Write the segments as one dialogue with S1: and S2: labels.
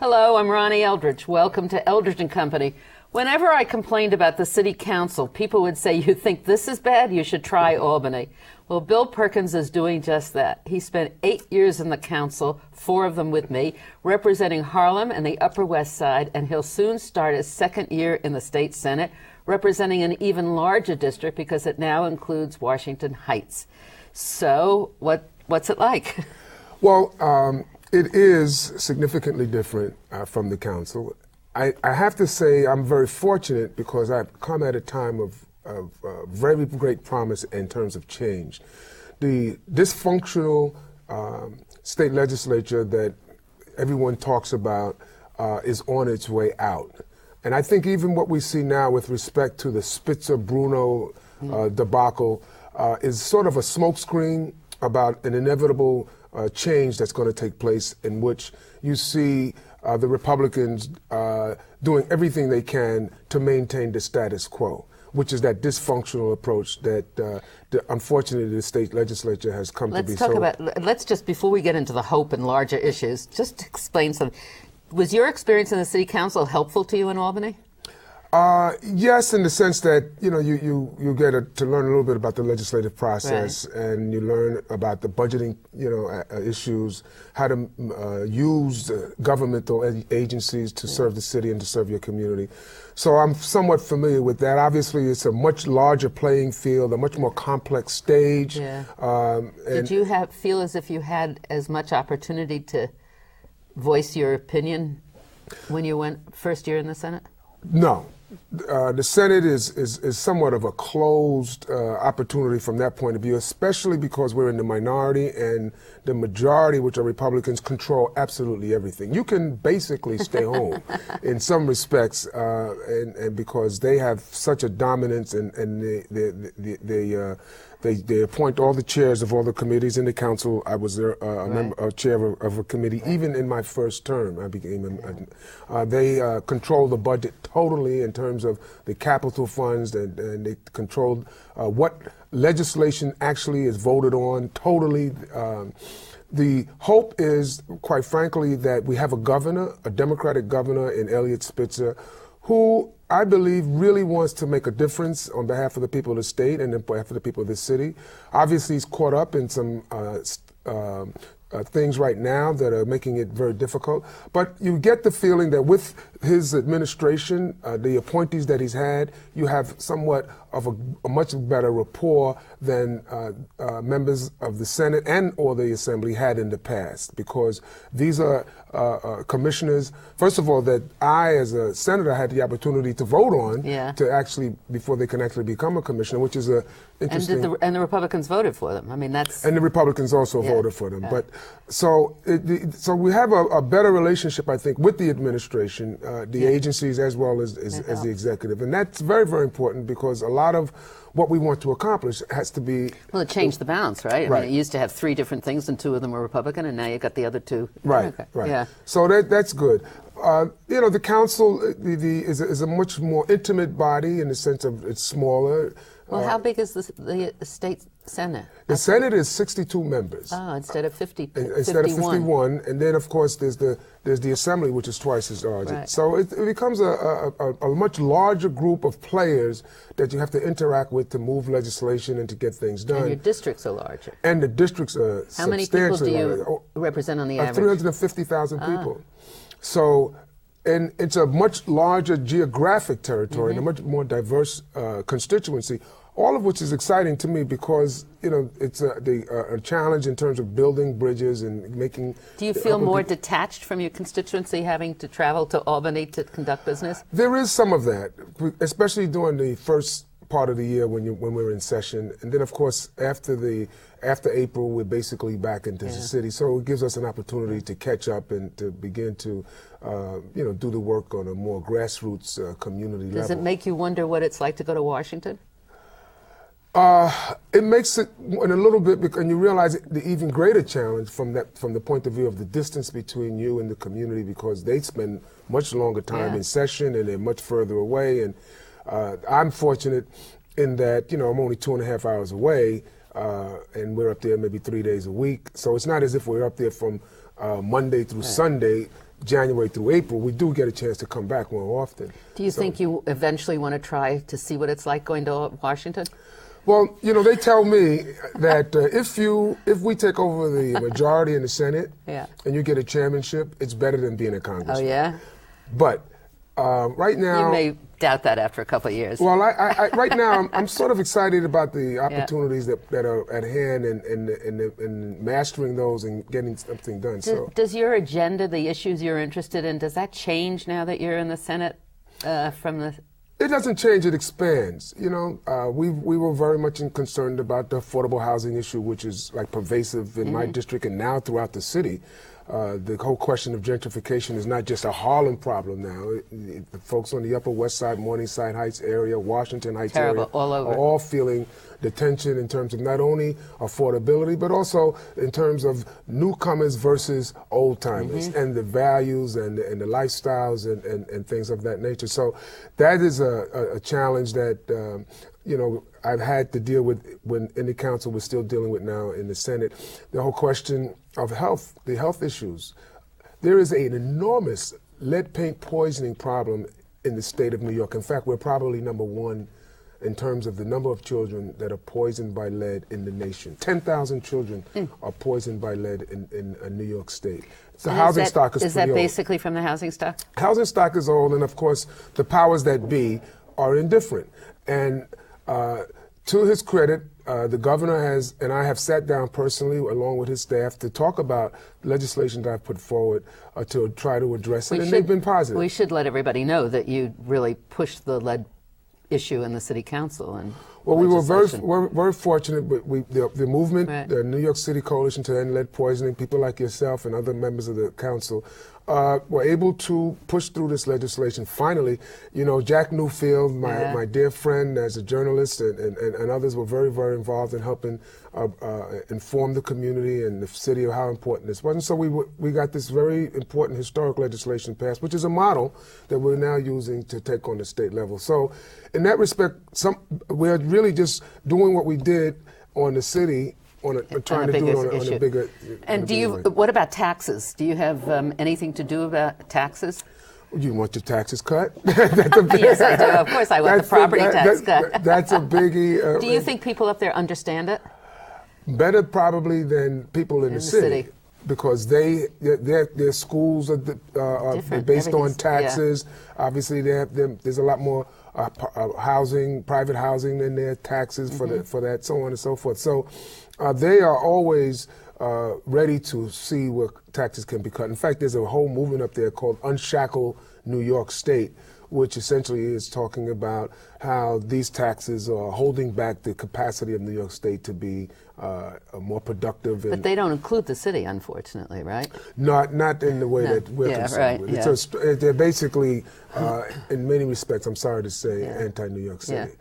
S1: Hello, I'm Ronnie Eldridge. Welcome to Eldridge and Company. Whenever I complained about the city council, people would say, "You think this is bad? You should try Albany." Well, Bill Perkins is doing just that. He spent 8 years in the council, 4 of them with me, representing Harlem and the Upper West Side, and he'll soon start his second year in the state Senate, representing an even larger district because it now includes Washington Heights. So, what's it like?
S2: Well, it is significantly different from the council. I have to say I'm very fortunate because I've come at a time of very great promise in terms of change. The dysfunctional state legislature that everyone talks about is on its way out. And I think even what we see now with respect to the Spitzer-Bruno debacle is sort of a smokescreen about an inevitable change that's going to take place, in which you see the Republicans doing everything they can to maintain the status quo, which is that dysfunctional approach that unfortunately the state legislature has come to be.
S1: Let's just, before we get into the hope and larger issues, just explain something. Was your experience in the city council helpful to you in Albany?
S2: Yes, in the sense that you get to learn a little bit about the legislative process, right, and you learn about the budgeting issues, how to use governmental agencies to serve the city and to serve your community. So I'm somewhat familiar with that. Obviously, it's a much larger playing field, a much more complex stage.
S1: Yeah. Did you feel as if you had as much opportunity to voice your opinion when you went first year in the Senate?
S2: No. The Senate is somewhat of a closed opportunity from that point of view, especially because we're in the minority and the majority, which are Republicans, control absolutely everything. You can basically stay home in some respects, and because they have such a dominance, and they appoint all the chairs of all the committees in the council. I was there, a chair of a committee. Even in my first term, I became. They control the budget totally in terms of the capital funds, and they control what legislation actually is voted on totally. The hope is, quite frankly, that we have a governor, a Democratic governor in Eliot Spitzer, who I believe really wants to make a difference on behalf of the people of the state and on behalf of the people of the city. Obviously, he's caught up in some things right now that are making it very difficult. But you get the feeling that with his administration, the appointees that he's had, you have somewhat of a much better rapport than members of the Senate and or the Assembly had in the past, because these are commissioners, first of all, that I, as a senator, had the opportunity to vote on, to actually, before they can actually become a commissioner, which is a interesting.
S1: And the Republicans voted for them. I mean, that's.
S2: And the Republicans also voted for them. But so we have a better relationship, I think, with the administration, the agencies, as well as the executive, and that's very, very important, because a lot of what we want to accomplish has to be. Well,
S1: it changed the balance, right? I mean, it used to have 3 different things, and 2 of them were Republican, and now you've got the other 2.
S2: Right, right. Yeah. So that's good. The council is a much more intimate body in the sense of it's smaller.
S1: Well, how big is the state Senate?
S2: The Senate is 62 members.
S1: Oh, instead of 51.
S2: Instead of 51, and then of course there's the Assembly, which is twice as large. Right. So it becomes a much larger group of players that you have to interact with to move legislation and to get things done.
S1: And your districts are larger.
S2: And the districts are
S1: How many people do you represent on the average?
S2: 350,000 people. So. And it's a much larger geographic territory and a much more diverse constituency, all of which is exciting to me because, it's a challenge in terms of building bridges and making.
S1: Do you feel more detached from your constituency having to travel to Albany to conduct business?
S2: There is some of that, especially during the first part of the year when we're in session. And then, of course, after April, we're basically back into the city. So it gives us an opportunity to catch up and to begin to, do the work on a more grassroots community level.
S1: Does it make you wonder what it's like to go to Washington?
S2: It makes it in a little bit, and you realize the even greater challenge from the point of view of the distance between you and the community, because they spend much longer time in session and they're much further away. And I'm fortunate in that, I'm only 2.5 hours away, and we're up there maybe 3 days a week. So it's not as if we're up there from Monday through Sunday. January through April, we do get a chance to come back more often.
S1: Do you think you eventually want to try to see what it's like going to Washington?
S2: Well, they tell me that if we take over the majority in the Senate and you get a chairmanship, it's better than being a congressman.
S1: Oh, yeah?
S2: But right now...
S1: You may doubt that after a couple of years.
S2: Well, I right now, I'm sort of excited about the opportunities that are at hand and mastering those and getting something done.
S1: Does your agenda, the issues you're interested in, does that change now that you're in the Senate from the...
S2: It doesn't change, it expands. We were very much concerned about the affordable housing issue, which is like pervasive in my district and now throughout the city. The whole question of gentrification is not just a Harlem problem now. The folks on the Upper West Side, Morningside Heights area, Washington Heights area
S1: all over.
S2: are all feeling the tension in terms of not only affordability, but also in terms of newcomers versus old-timers and the values and the lifestyles and things of that nature. So that is a challenge that I've had to deal with when in the council, we're still dealing with now in the Senate. The whole question of health, the health issues. There is an enormous lead paint poisoning problem in the state of New York. In fact, we're probably number one in terms of the number of children that are poisoned by lead in the nation. 10,000 children are poisoned by lead in New York State. The housing stock is pretty old.
S1: Is that basically from the housing stock?
S2: Housing stock is old, and of course, the powers that be are indifferent. And to his credit, the governor has, and I have sat down personally along with his staff to talk about legislation that I've put forward to try to address it, and they've been positive.
S1: We should let everybody know that you really pushed the lead issue in the city council. And
S2: well, we were very fortunate. But the movement, the New York City Coalition to End Lead Poisoning, people like yourself and other members of the council were able to push through this legislation. Finally, Jack Newfield, my dear friend as a journalist, and others were very, very involved in helping inform the community and the city of how important this was. And so we got this very important historic legislation passed, which is a model that we're now using to take on the state level. So in that respect, we're really just doing what we did on the city, trying to do it on a bigger. And
S1: what about taxes? Do you have anything to do about taxes?
S2: You want your taxes cut?
S1: Yes, I do. Of course, I want the property tax cut.
S2: That's a biggie.
S1: Do you think people up there understand it?
S2: Better probably than people in the city. Because their schools are based on taxes. Yeah. Obviously, there's a lot more private housing than their taxes for that, so on and so forth. So they are always ready to see where taxes can be cut. In fact, there's a whole movement up there called Unshackle New York State, which essentially is talking about how these taxes are holding back the capacity of New York State to be more productive.
S1: But they don't include the city, unfortunately, right?
S2: Not in the way that we're concerned with. They're basically, in many respects, I'm sorry to say, anti-New York City.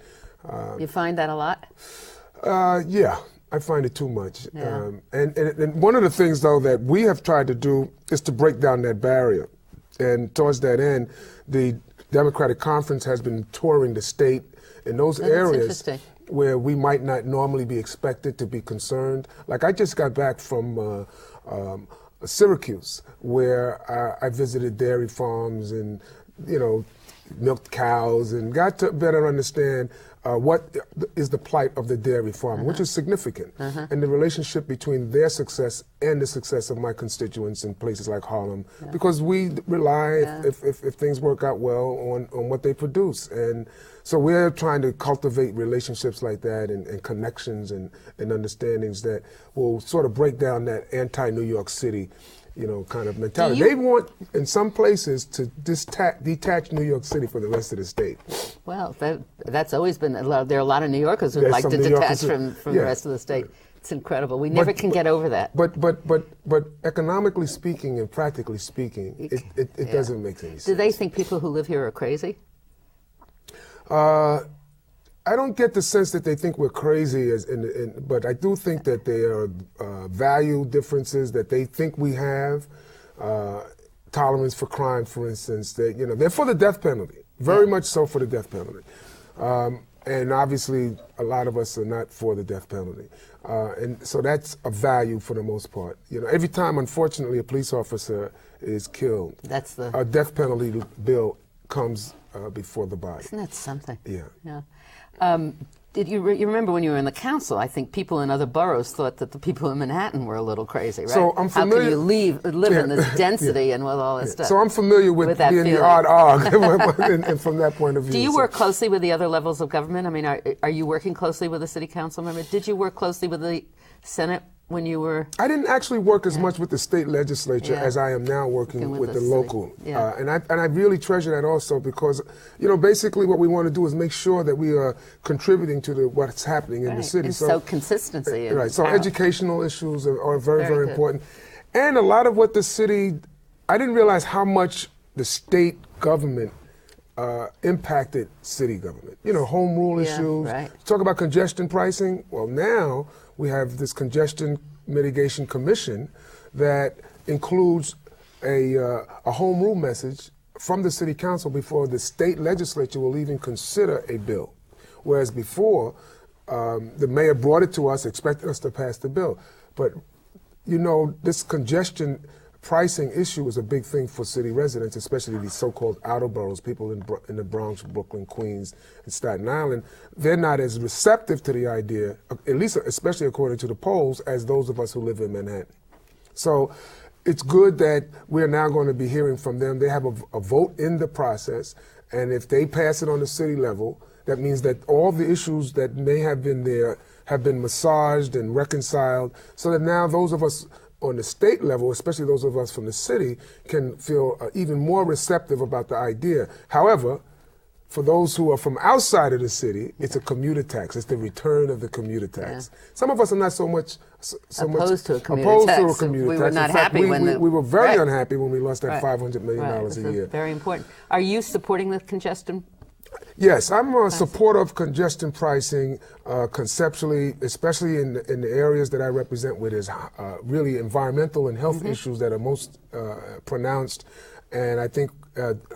S1: You find that a lot?
S2: Yeah. I find it too much. Yeah. And one of the things, though, that we have tried to do is to break down that barrier. And towards that end, the Democratic Conference has been touring the state in those areas where we might not normally be expected to be concerned. Like I just got back from Syracuse, where I visited dairy farms and, milked cows and got to better understand what is the plight of the dairy farmer, which is significant, and the relationship between their success and the success of my constituents in places like Harlem, because we rely, if things work out well, on what they produce. And so we're trying to cultivate relationships like that and connections and understandings that will sort of break down that anti-New York City kind of mentality. They want, in some places, to detach New York City from the rest of the state.
S1: Well, that's always been, there are a lot of New Yorkers who like to detach from the rest of the state. It's incredible. We never can get over that.
S2: But economically speaking and practically speaking, it doesn't make any sense.
S1: Do they think people who live here are crazy?
S2: I don't get the sense that they think we're crazy, but I do think that there are value differences that they think we have. Tolerance for crime, for instance. They're for the death penalty, very much so for the death penalty. And obviously, a lot of us are not for the death penalty. And so that's a value for the most part. You know, every time, unfortunately, a police officer is killed, a death penalty bill comes before the body.
S1: Isn't that something?
S2: Yeah.
S1: Yeah. Did you remember when you were in the council? I think people in other boroughs thought that the people in Manhattan were a little crazy, right?
S2: So I'm familiar.
S1: How can you live in this density and with all this stuff?
S2: So I'm familiar with being the odd og, and from that point of view.
S1: Do you work closely with the other levels of government? I mean, are you working closely with the city council member? Did you work closely with the Senate when you were?
S2: I didn't actually work as much with the state legislature as I am now working with the local.
S1: Yeah.
S2: And I really treasure that also because, you know, basically what we want to do is make sure that we are contributing to what's happening in the city.
S1: And so consistency.
S2: Right. So educational issues are very, very important. And a lot of what the city, I didn't realize how much the state government impacted city government. You know, home rule issues.
S1: Right.
S2: Talk about congestion pricing. Well, now we have this congestion mitigation commission that includes a home rule message from the city council before the state legislature will even consider a bill. Whereas before, the mayor brought it to us, expecting us to pass the bill. But, you know, this congestion pricing issue is a big thing for city residents, especially these so-called outer boroughs, people in the Bronx, Brooklyn, Queens, and Staten Island. They're not as receptive to the idea, at least especially according to the polls, as those of us who live in Manhattan. So it's good that we're now going to be hearing from them. They have a vote in the process, and if they pass it on the city level, that means that all the issues that may have been there have been massaged and reconciled, so that now those of us on the state level, especially those of us from the city, can feel even more receptive about the idea. However, for those who are from outside of the city, it's a commuter tax. It's the return of the commuter tax. Yeah. Some of us are not so much
S1: opposed to a commuter tax. We were not happy when
S2: we were very unhappy when we lost that $500 million a year.
S1: Very important. Are you supporting the congestion?
S2: Yes, I'm a supporter of congestion pricing conceptually, especially in the areas that I represent, where there's really environmental and health issues that are most pronounced. And I think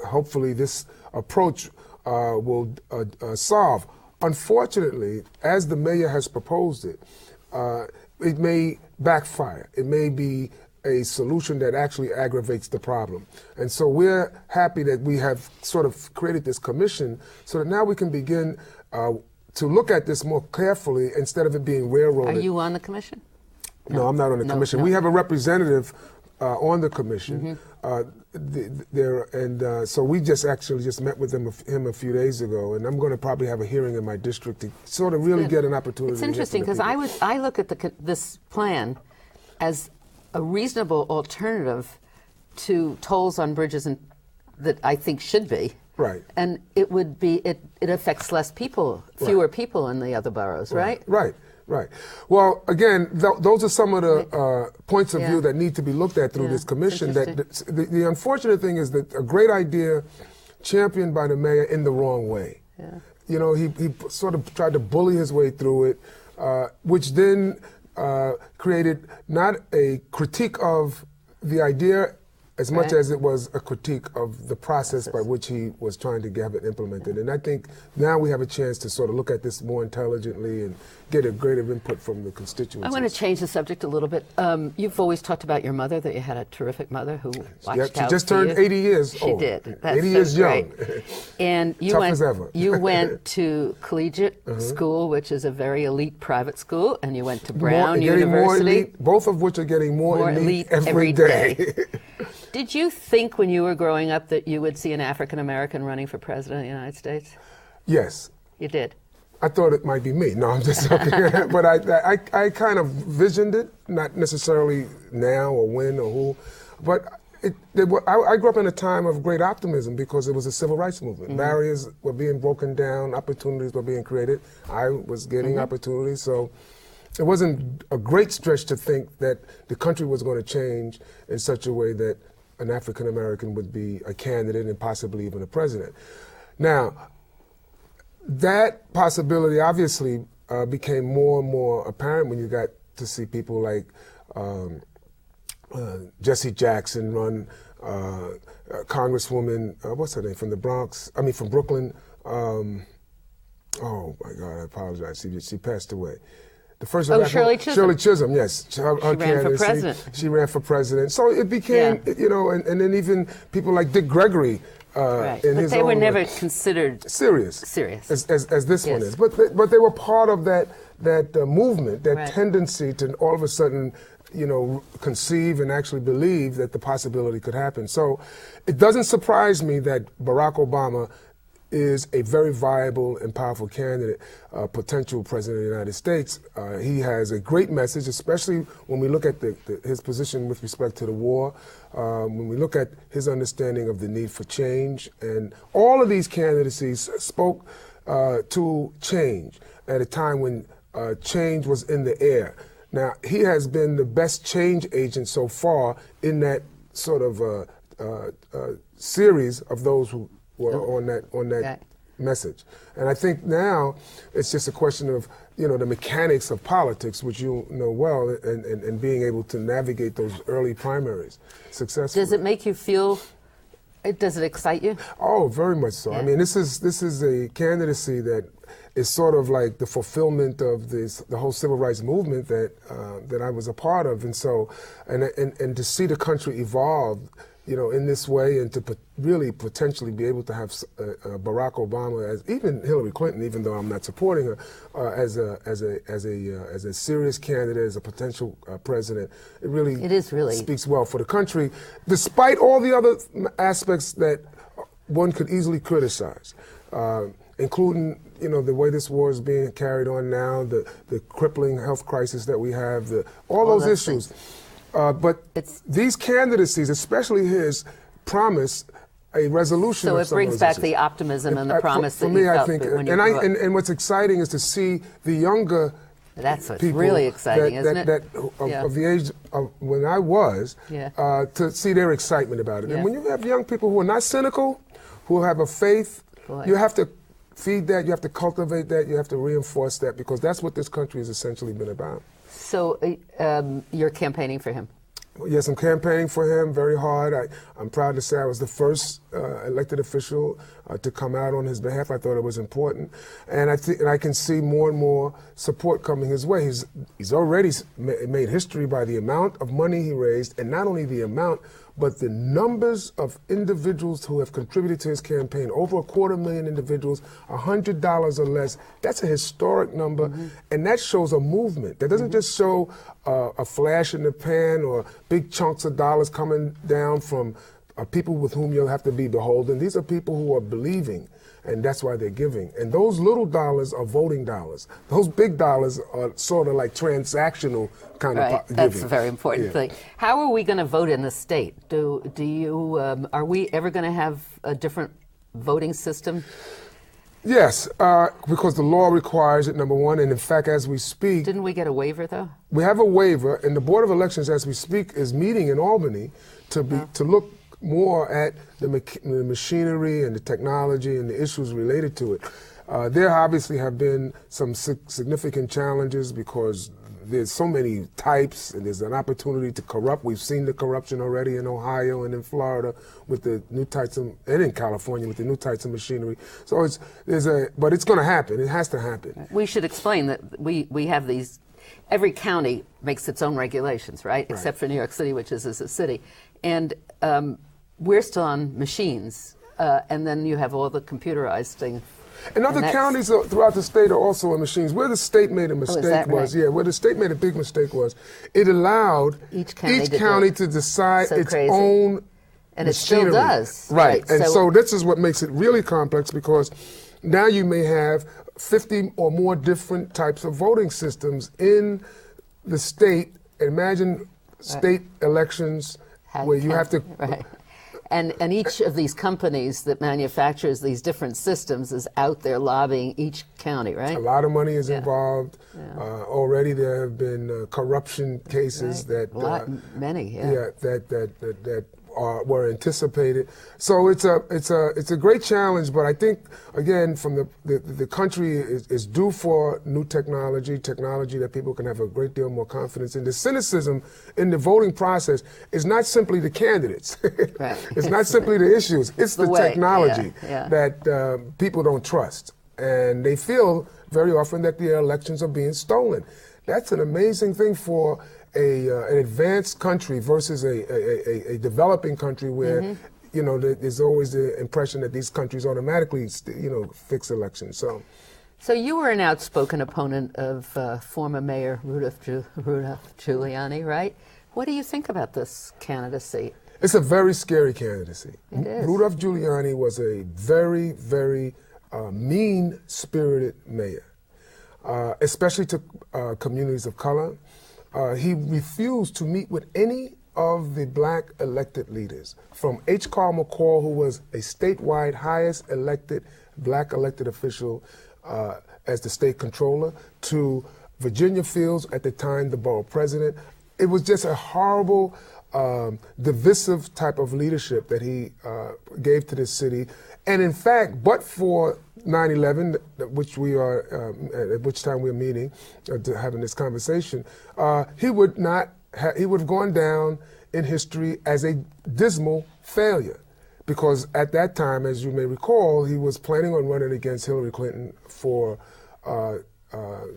S2: hopefully this approach will solve. Unfortunately, as the mayor has proposed it, it may backfire. It may be a solution that actually aggravates the problem. And so we're happy that we have sort of created this commission so that now we can begin to look at this more carefully instead of it being railroaded.
S1: Are you on the commission?
S2: No, I'm not on the commission. We have a representative on the commission. So we just met with him a few days ago, and I'm going to probably have a hearing in my district to sort of really get an opportunity.
S1: It's interesting because I look at this plan as a reasonable alternative to tolls on bridges that I think should be.
S2: Right.
S1: And it would be, it affects less people, fewer people in the other boroughs, right?
S2: Right. Well, again, those are some of the points of view that need to be looked at through this commission. That the unfortunate thing is that a great idea championed by the mayor in the wrong way. Yeah. You know, he sort of tried to bully his way through it, which then created not a critique of the idea as much as it was a critique of the process by which he was trying to have it implemented. And I think now we have a chance to sort of look at this more intelligently and get a greater input from the constituents.
S1: I want to change the subject a little bit. You've always talked about your mother, that you had a terrific mother who watched out
S2: she just turned 80 years old.
S1: She did. That's
S2: 80 years young.
S1: And you
S2: Tough as ever.
S1: You went to collegiate school, which is a very elite private school, and you went to Brown University.
S2: More elite, both of which are getting more elite every day.
S1: Did you think when you were growing up that you would see an African American running for president of the United States?
S2: Yes.
S1: You did?
S2: I thought it might be me. No, I'm just joking. But I kind of visioned it, not necessarily now or when or who, but I grew up in a time of great optimism because it was a civil rights movement. Barriers were being broken down, opportunities were being created. I was getting opportunities, so it wasn't a great stretch to think that the country was going to change in such a way that an African American would be a candidate and possibly even a president. Now, that possibility obviously became more and more apparent when you got to see people like Jesse Jackson run, Congresswoman, what's her name, from the Bronx, from Brooklyn, Oh my God, I apologize. She passed away. The first
S1: Shirley Chisholm.
S2: Shirley Chisholm, yes.
S1: She ran for president.
S2: She ran for president. So it became, and then even people like Dick Gregory.
S1: Right.
S2: In
S1: but
S2: his
S1: they were
S2: own
S1: never
S2: way.
S1: considered
S2: serious as this one is. But they were part of that movement, that tendency to all of a sudden, conceive and actually believe that the possibility could happen. So it doesn't surprise me that Barack Obama is a very viable and powerful candidate, potential president of the United States. He has a great message, especially when we look at his position with respect to the war, when we look at his understanding of the need for change. And all of these candidacies spoke to change at a time when change was in the air. Now, he has been the best change agent so far in that sort of series of those who were on that message. And I think now it's just a question of, the mechanics of politics, which you know well, and being able to navigate those early primaries successfully.
S1: Does it make you feel, does it excite you?
S2: Oh, very much so. Yeah. I mean, this is a candidacy that is sort of like the fulfillment of the whole civil rights movement that I was a part of. And so, and to see the country evolve, in this way, and to really potentially be able to have Barack Obama, as even Hillary Clinton, even though I'm not supporting her, as a serious candidate, as a potential president, it is really speaks well for the country, despite all the other aspects that one could easily criticize, including the way this war is being carried on now, the crippling health crisis that we have, all those issues. But these candidacies, especially his, promise a resolution.
S1: So it brings back the optimism and the promise
S2: for
S1: that
S2: me,
S1: you felt
S2: I think,
S1: when you
S2: and what's exciting is to see the younger.
S1: That's what's
S2: people
S1: really exciting, isn't it?
S2: Of the age of when I was, to see their excitement about it. And when you have young people who are not cynical, who have a faith, you have to feed that, you have to cultivate that, you have to reinforce that, because that's what this country has essentially been about.
S1: So you're campaigning for him?
S2: Yes, I'm campaigning for him very hard. I'm proud to say I was the first elected official to come out on his behalf. I thought it was important, and I can see more and more support coming his way. He's already made history by the amount of money he raised, and not only the amount, but the numbers of individuals who have contributed to his campaign. Over 250,000 individuals, $100 or less. That's a historic number, and that shows a movement. That doesn't just show a flash in the pan or big chunks of dollars coming down from people with whom you'll have to be beholden. These are people who are believing, and that's why they're giving. And those little dollars are voting dollars. Those big dollars are sort of like transactional kind of giving.
S1: That's a very important thing. How are we going to vote in the state? Are we ever going to have a different voting system?
S2: Yes, because the law requires it, number one, and in fact, as we speak...
S1: Didn't we get a waiver, though?
S2: We have a waiver, and the Board of Elections, as we speak, is meeting in Albany to look more at the machinery and the technology and the issues related to it. There obviously have been some significant challenges because there's so many types, and there's an opportunity to corrupt. We've seen the corruption already in Ohio and in Florida with the new types of, and in California with the new types of machinery. So but it's going to happen. It has to happen.
S1: We should explain that we have these. Every county makes its own regulations, right? Except for New York City, which is a city, and we're still on machines, and then you have all the computerized things.
S2: And other counties throughout the state are also on machines. Where the state made a mistake where the state made a big mistake was, it allowed each county to decide its own
S1: and
S2: machinery.
S1: It still does.
S2: Right. And so this is what makes it really complex, because now you may have 50 or more different types of voting systems in the state. Imagine state elections where you have to...
S1: And each of these companies that manufactures these different systems is out there lobbying each county, right?
S2: A lot of money is involved. Already there have been corruption cases that were anticipated. So it's a great challenge. But I think, again, from the country is due for new technology that people can have a great deal more confidence in. The cynicism in the voting process is not simply the candidates. It's not simply the issues. It's the technology that people don't trust. and they feel very often that their elections are being stolen. That's an amazing thing for an advanced country versus a developing country where you know there's always the impression that these countries automatically fix elections.
S1: So you were an outspoken opponent of former Mayor Rudy Giuliani, right? What do you think about this candidacy?
S2: It's a very scary candidacy.
S1: It is.
S2: Rudy Giuliani was a very, very mean-spirited mayor, especially to communities of color. He refused to meet with any of the black elected leaders, from H. Carl McCall, who was a statewide highest elected black elected official as the state controller, to Virginia Fields, at the time the borough president. It was just a horrible, divisive type of leadership that he gave to this city. And in fact, but for 9/11, which we are, at which time we're meeting, having this conversation, he would have gone down in history as a dismal failure. Because at that time, as you may recall, he was planning on running against Hillary Clinton for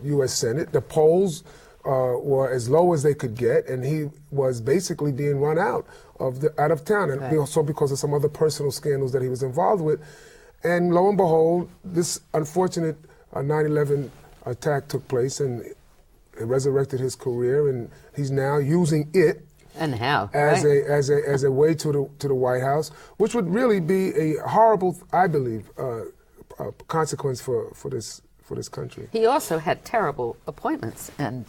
S2: U.S. Senate. The polls were as low as they could get, and he was basically being run out of town, and also because of some other personal scandals that he was involved with. And lo and behold, this unfortunate 9/11 attack took place, and it resurrected his career, and he's now using it
S1: and how
S2: as a way to the White House, which would really be a horrible, I believe, consequence for this country.
S1: He also had terrible appointments and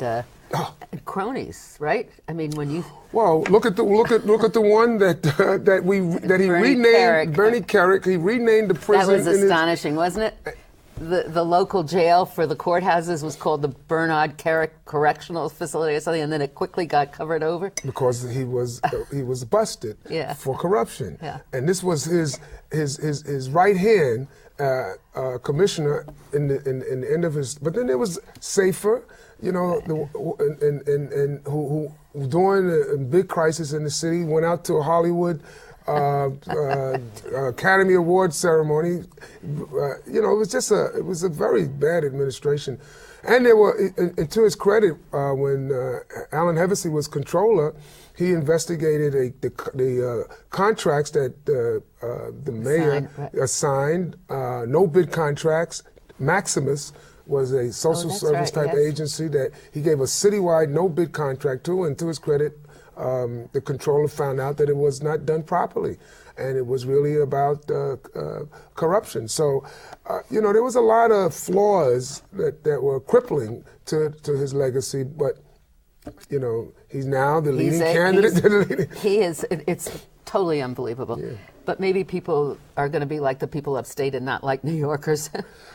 S1: cronies, right? I mean, when you
S2: look at the one that he renamed Bernie Carrick. He renamed the prison.
S1: That was astonishing, wasn't it? The local jail for the courthouses was called the Bernard Carrick Correctional Facility or something, and then it quickly got covered over
S2: because he was busted for corruption.
S1: Yeah.
S2: And this was his right hand commissioner in the end of his. But then there was Safer, and who during a big crisis in the city went out to Hollywood. Academy Award ceremony. It was a very bad administration. And there were, and to his credit, when Allen Hevesy was controller, he investigated the contracts that the mayor assigned, no bid contracts. Maximus was a social service type agency that he gave a citywide no bid contract to, and to his credit, the controller found out that it was not done properly, and it was really about corruption. So, there was a lot of flaws that were crippling to his legacy, but, he's now the leading candidate.
S1: He is. It's totally unbelievable. Yeah. But maybe people are going to be like the people upstate and not like New Yorkers.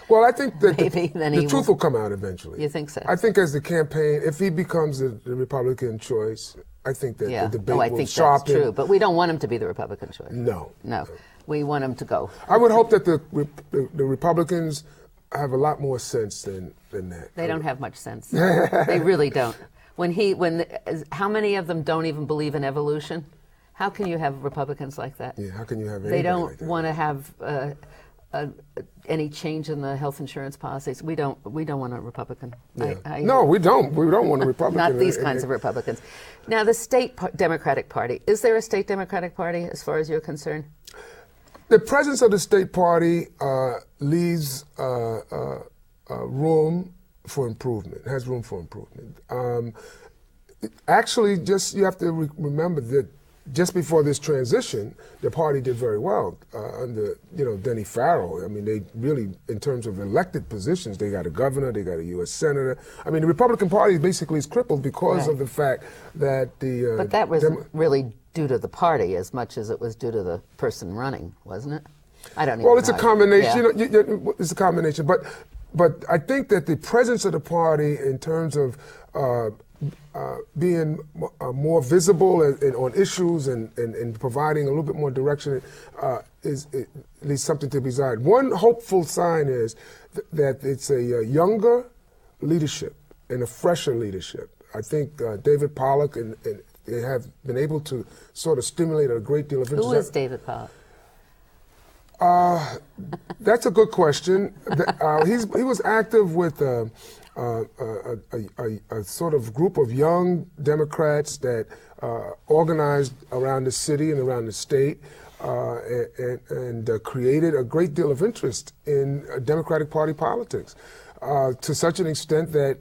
S2: Well, I think that the truth will come out eventually.
S1: You think so?
S2: I think as the campaign, if he becomes the Republican choice, I think that the debate will sharpen.
S1: That's true, but we don't want him to be the Republican choice.
S2: No.
S1: We want him to go.
S2: I would hope that the Republicans have a lot more sense than that.
S1: They don't have much sense. They really don't. How many of them don't even believe in evolution? How can you have Republicans like that?
S2: Yeah, how can you have
S1: They don't
S2: like that?
S1: want to have any change in the health insurance policies. We don't want a Republican.
S2: Yeah. No, we don't. We don't want a Republican.
S1: Not these kinds of Republicans. Now, the state Democratic Party. Is there a state Democratic Party as far as you're concerned?
S2: The presence of the state party leaves room for improvement. It has room for improvement. Actually, you have to remember that just before this transition, the party did very well under Denny Farrell. I mean, they really, in terms of elected positions, they got a governor, they got a U.S. senator. I mean, the Republican Party basically is crippled because of the fact that the.
S1: But that was really due to the party as much as it was due to the person running, wasn't it? I don't know.
S2: Well, it's a combination. Yeah. It's a combination, but I think that the presence of the party in terms of being more visible on issues and providing a little bit more direction is at least something to be desired. One hopeful sign is that it's a younger leadership and a fresher leadership. I think David Pollock and they have been able to sort of stimulate a great deal of interest.
S1: Who is David Pollock?
S2: That's a good question. He was active with a sort of group of young Democrats that organized around the city and around the state and created a great deal of interest in Democratic Party politics to such an extent that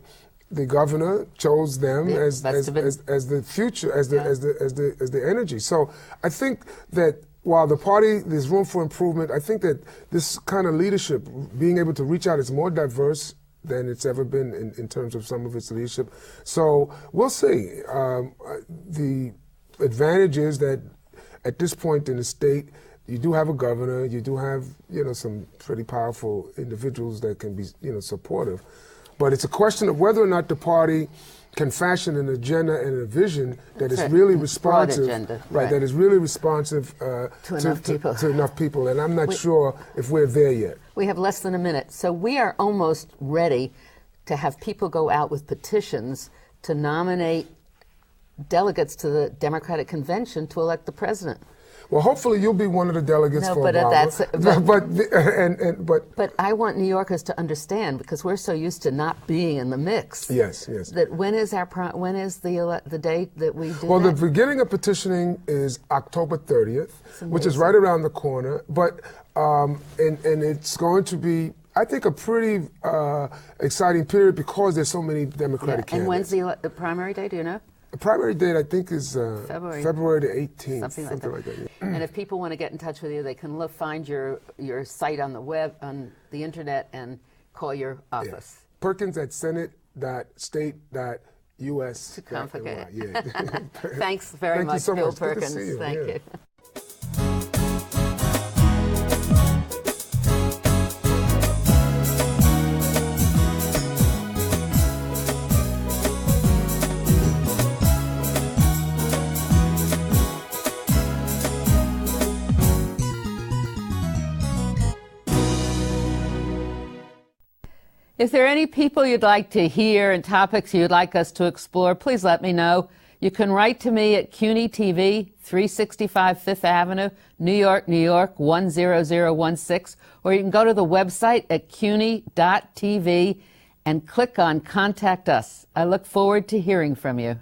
S2: the governor chose them as the future, as the energy. So I think that while the party, there's room for improvement, I think that this kind of leadership, being able to reach out, is more diverse than it's ever been in terms of some of its leadership. So we'll see. The advantage is that at this point in the state, you do have a governor, you do have, some pretty powerful individuals that can be, supportive. But it's a question of whether or not the party can fashion an agenda and a vision that is really responsive, right? That is really responsive to enough people. And I'm not sure if we're there yet.
S1: We have less than a minute, so we are almost ready to have people go out with petitions to nominate delegates to the Democratic Convention to elect the president.
S2: Well, hopefully you'll be one of the delegates for
S1: but
S2: Obama.
S1: But I want New Yorkers to understand, because we're so used to not being in the mix.
S2: Yes.
S1: That when is the date that we do
S2: Well,
S1: that?
S2: the beginning of petitioning is October 30th, which is right around the corner. But and it's going to be, I think, a pretty exciting period because there's so many Democratic candidates.
S1: And when's the primary day? Do you know?
S2: The primary date, I think, is February the 18th.
S1: Something like that. And if people want to get in touch with you, they can find your site on the web, on the internet, and call your office.
S2: Yeah. Perkins at senate.state.us.
S1: Too complicated.
S2: Yeah.
S1: Thanks very much,
S2: so
S1: Bill
S2: much.
S1: Perkins.
S2: Good to see you.
S1: Thank you. If there are any people you'd like to hear and topics you'd like us to explore, please let me know. You can write to me at CUNY TV, 365 Fifth Avenue, New York, 10016, or you can go to the website at cuny.tv and click on Contact Us. I look forward to hearing from you.